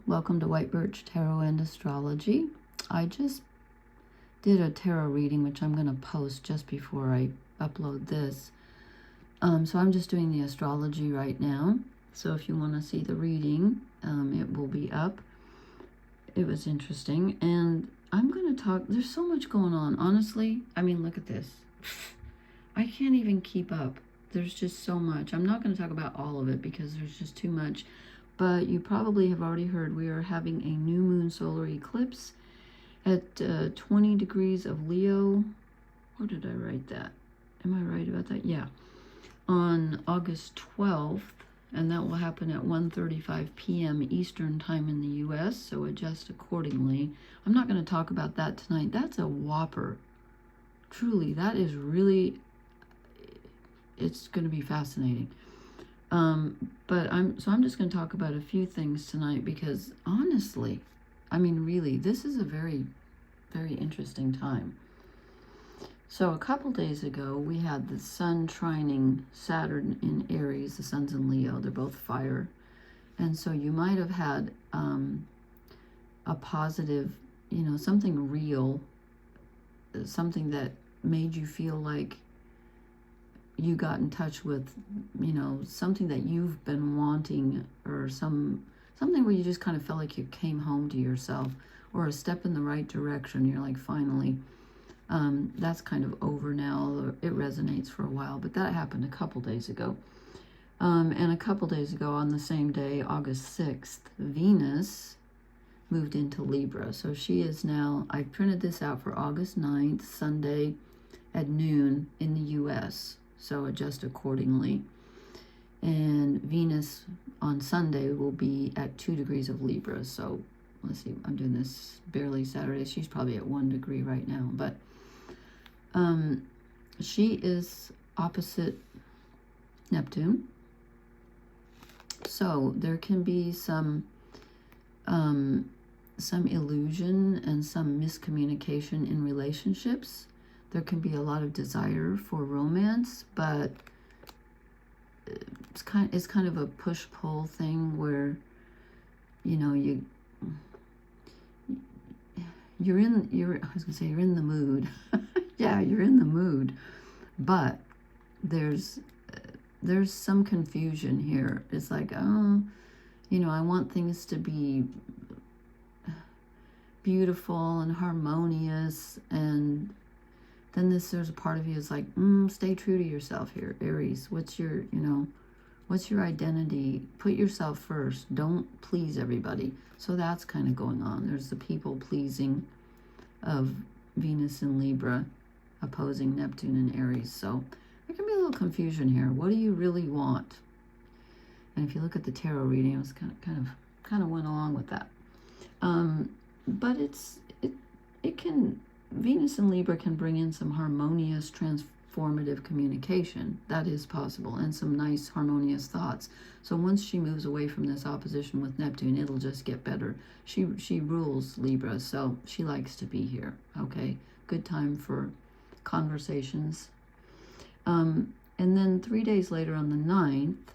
welcome to White Birch Tarot and Astrology. I just did a tarot reading, which I'm going to post just before I upload this. So I'm just doing the astrology right now. So if you want to see the reading, it will be up. It was interesting. And I'm going to talk, there's so much going on. Honestly, I mean, look at this. I can't even keep up. There's just so much. I'm not going to talk about all of it because there's just too much. But you probably have already heard we are having a new moon solar eclipse at 20 degrees of Leo. Where did I write that? Am I right about that? Yeah. On August 12th, and that will happen at 1:35 p.m. Eastern time in the U.S., so adjust accordingly. I'm not going to talk about that tonight. That's a whopper. Truly, that is really, it's going to be fascinating. But I'm just going to talk about a few things tonight because honestly, I mean, really, this is a very, very interesting time. So a couple days ago, we had the sun trining Saturn in Aries. The sun's in Leo. They're both fire. And so you might have had a positive, something real, something that made you feel like you got in touch with, something that you've been wanting, or something where you just kind of felt like you came home to yourself, or a step in the right direction. You're like, finally, that's kind of over now, or it resonates for a while, but that happened a couple days ago. And a couple days ago, on the same day, August 6th, Venus moved into Libra. So she is now, I printed this out for August 9th, Sunday at noon in the US. So adjust accordingly. And Venus on Sunday will be at 2 degrees of Libra. So let's see, I'm doing this barely Saturday. She's probably at 1 degree right now. But she is opposite Neptune. So there can be some illusion and some miscommunication in relationships. There can be a lot of desire for romance, but it's kind of a push-pull thing where, you're in the mood. Yeah, you're in the mood, but there's some confusion here. It's like, I want things to be beautiful and harmonious, and then there's a part of you is like, stay true to yourself here, Aries. What's your identity? Put yourself first. Don't please everybody. So that's kind of going on. There's the people pleasing of Venus and Libra opposing Neptune and Aries. So there can be a little confusion here. What do you really want? And if you look at the tarot reading, it was kind of went along with that. But it can, Venus and Libra can bring in some harmonious, transformative communication. That is possible, and some nice, harmonious thoughts. So once she moves away from this opposition with Neptune, it'll just get better. She rules Libra, so she likes to be here. Okay, good time for conversations. And then 3 days later on the 9th,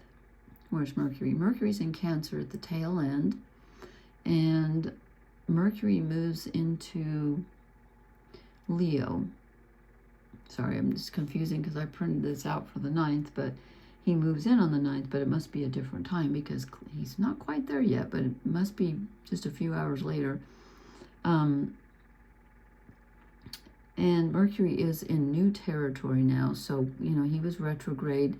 where's Mercury? Mercury's in Cancer at the tail end, and Mercury moves into Leo. Sorry, I'm just confusing because I printed this out for the 9th, but he moves in on the 9th, but it must be a different time because he's not quite there yet, but it must be just a few hours later. And Mercury is in new territory now, so, he was retrograde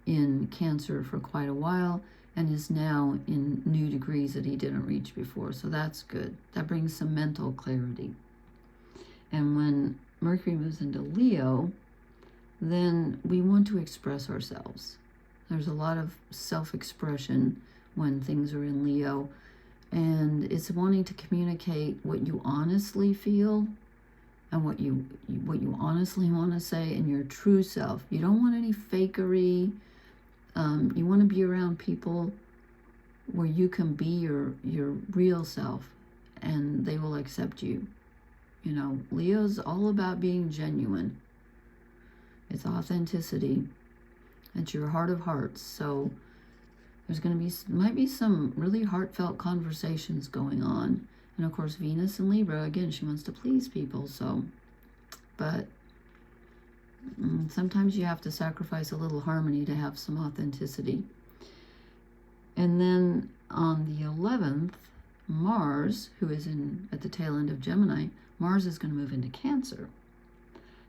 in Cancer for quite a while and is now in new degrees that he didn't reach before, so that's good. That brings some mental clarity. And when Mercury moves into Leo, then we want to express ourselves. There's a lot of self-expression when things are in Leo, and it's wanting to communicate what you honestly feel and what you honestly want to say, and your true self. You don't want any fakery. You want to be around people where you can be your real self, and they will accept you. Leo's all about being genuine. It's authenticity. It's your heart of hearts. So There's going to be, might be some really heartfelt conversations going on. And of course, Venus in Libra, again, she wants to please people. So, but sometimes you have to sacrifice a little harmony to have some authenticity. And then on the 11th, Mars, who is at the tail end of Gemini, Mars is going to move into Cancer.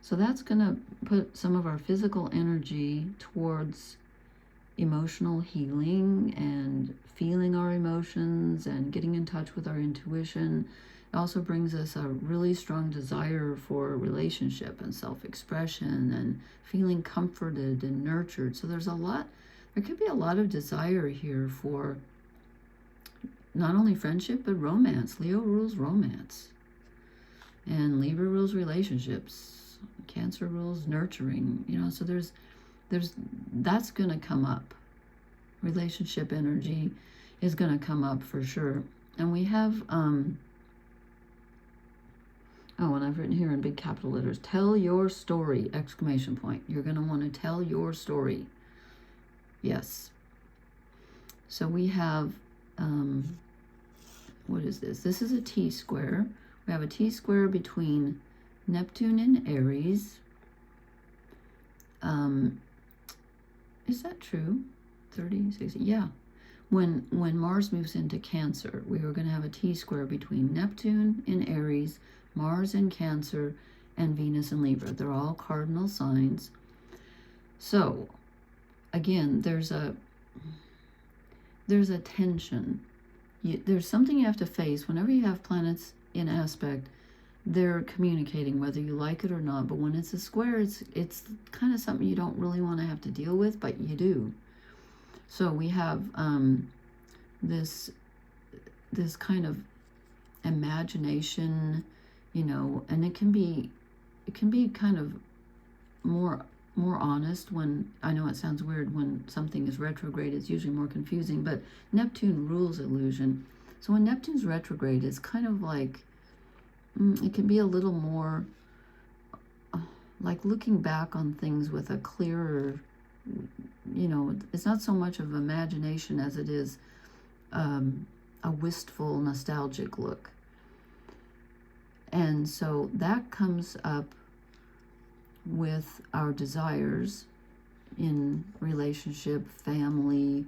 So that's going to put some of our physical energy towards emotional healing and feeling our emotions and getting in touch with our intuition. It also brings us a really strong desire for relationship and self-expression and feeling comforted and nurtured. So there could be a lot of desire here for not only friendship, but romance. Leo rules romance. And Libra rules relationships. Cancer rules nurturing. So that's going to come up. Relationship energy is going to come up for sure. And we have, and I've written here in big capital letters, tell your story, ! You're going to want to tell your story. Yes. So we have, what is this? This is a T-square. We have a T-square between Neptune and Aries. Is that true? 30, 60, yeah. When Mars moves into Cancer, we are going to have a T-square between Neptune in Aries, Mars in Cancer, and Venus in Libra. They're all cardinal signs. So, again, there's a tension. There's something you have to face. Whenever you have planets in aspect, they're communicating whether you like it or not. But when it's a square, it's kind of something you don't really want to have to deal with, but you do. So we have this kind of imagination, and it can be kind of more honest. When, I know it sounds weird, when something is retrograde, it's usually more confusing, but Neptune rules illusion. So when Neptune's retrograde, it's kind of like, it can be a little more like looking back on things with a clearer, it's not so much of imagination as it is a wistful, nostalgic look. And so that comes up with our desires in relationship, family,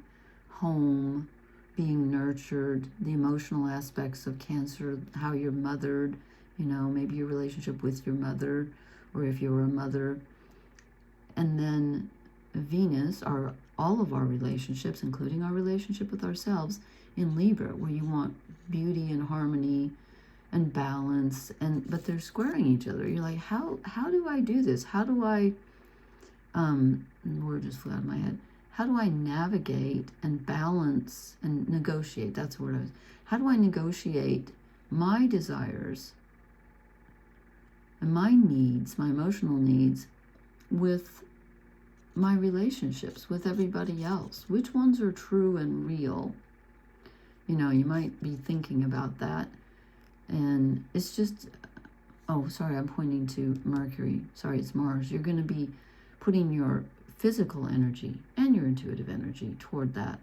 home, being nurtured, the emotional aspects of Cancer, how you're mothered, maybe your relationship with your mother, or if you're a mother. And then Venus, all of our relationships, including our relationship with ourselves, in Libra, where you want beauty and harmony and balance, but they're squaring each other. You're like, how do I do this? How do I, the word just flew out of my head. How do I navigate and balance and negotiate? That's the word I was. How do I negotiate my desires and my needs, my emotional needs, with my relationships with everybody else? Which ones are true and real? You might be thinking about that. And it's just, oh, sorry, I'm pointing to Mercury. Sorry, it's Mars. You're going to be putting your physical energy and your intuitive energy toward that.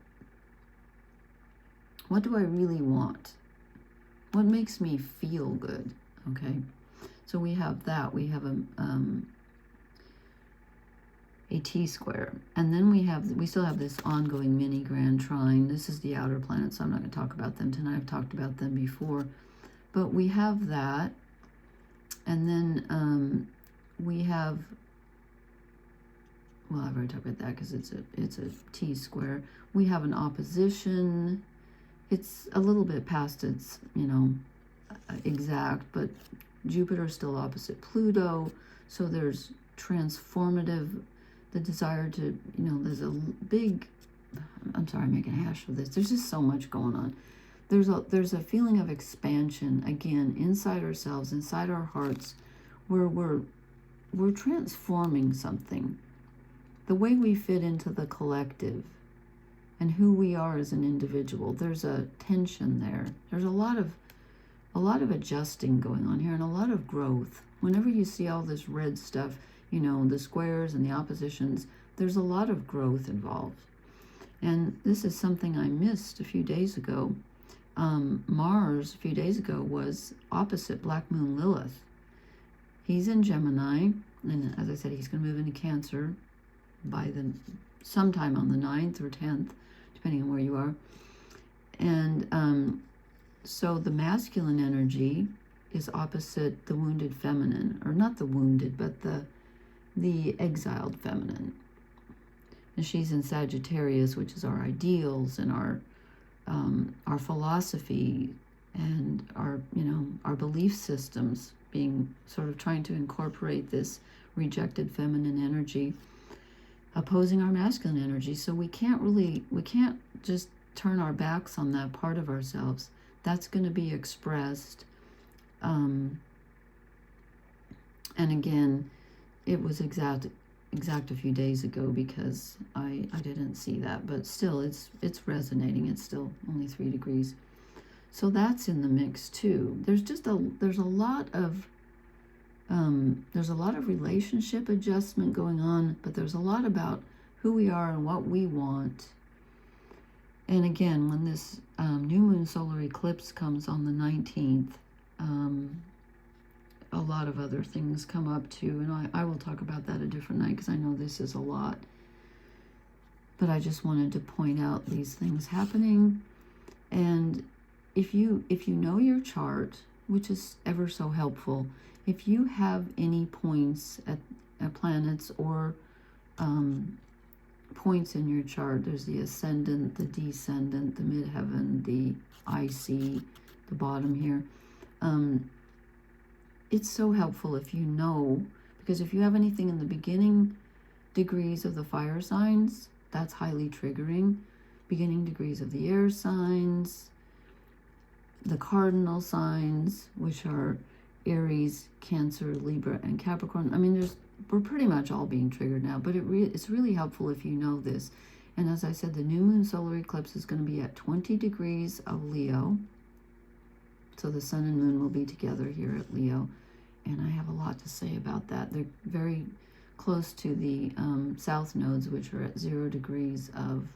What do I really want? What makes me feel good? Okay, so we have that. We have a T-square, and then we still have this ongoing mini grand trine. This is the outer planets, so I'm not going to talk about them tonight. I've talked about them before, but we have that, and then we have. Well, I've already talked about that because it's a T-square. We have an opposition. It's a little bit past its, exact, but Jupiter's still opposite Pluto. So there's transformative, the desire to, there's a big, I'm sorry, I'm making a hash of this. There's just so much going on. There's a feeling of expansion, again, inside ourselves, inside our hearts, where we're transforming something. The way we fit into the collective and who we are as an individual, there's a tension there. There's a lot of adjusting going on here and a lot of growth. Whenever you see all this red stuff, the squares and the oppositions, there's a lot of growth involved. And this is something I missed a few days ago. Mars, a few days ago, was opposite Black Moon Lilith. He's in Gemini, and as I said, he's going to move into Cancer by sometime on the 9th or 10th, depending on where you are. And so the masculine energy is opposite the wounded feminine, or not the wounded, but the exiled feminine. And she's in Sagittarius, which is our ideals and our philosophy and our belief systems, being sort of trying to incorporate this rejected feminine energy, opposing our masculine energy. So we can't just turn our backs on that part of ourselves. That's going to be expressed. And again, it was exact a few days ago because I didn't see that, but still it's resonating. It's still only 3 degrees. So that's in the mix too. There's a lot of relationship adjustment going on, but there's a lot about who we are and what we want. And again, when this new moon solar eclipse comes on the 19th, a lot of other things come up too, and I will talk about that a different night because I know this is a lot. But I just wanted to point out these things happening. And if you know your chart, which is ever so helpful, if you have any points at planets or points in your chart, there's the ascendant, the descendant, the midheaven, the IC, the bottom here. It's so helpful if you know, because if you have anything in the beginning degrees of the fire signs, that's highly triggering. Beginning degrees of the air signs, the cardinal signs, which are Aries, Cancer, Libra, and Capricorn. I mean, we're pretty much all being triggered now, but it's really helpful if you know this. And as I said, the new moon solar eclipse is going to be at 20 degrees of Leo. So the sun and moon will be together here at Leo. And I have a lot to say about that. They're very close to the south nodes, which are at 0 degrees of...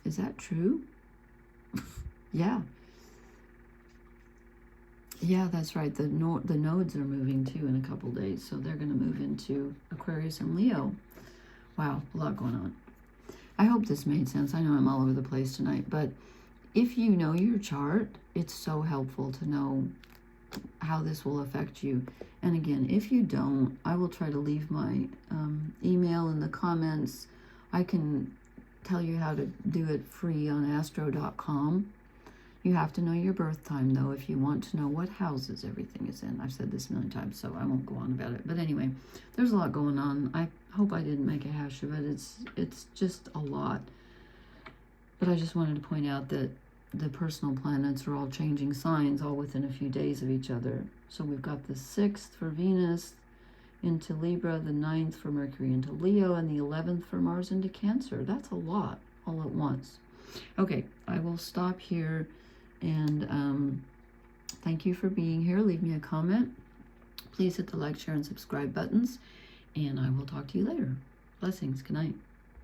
Is that true? Yeah. Yeah, that's right. The nodes are moving too in a couple days. So they're going to move into Aquarius and Leo. Wow, a lot going on. I hope this made sense. I know I'm all over the place tonight, but if you know your chart, it's so helpful to know how this will affect you. And again, if you don't, I will try to leave my email in the comments. I can tell you how to do it free on astro.com. You have to know your birth time, though, if you want to know what houses everything is in. I've said this a million times, so I won't go on about it. But anyway, there's a lot going on. I hope I didn't make a hash of it. It's just a lot. But I just wanted to point out that the personal planets are all changing signs all within a few days of each other. So we've got the 6th for Venus into Libra, the 9th for Mercury into Leo, and the 11th for Mars into Cancer. That's a lot all at once. Okay, I will stop here, and thank you for being here. Leave me a comment. Please hit the like, share, and subscribe buttons, and I will talk to you later. Blessings. Good night.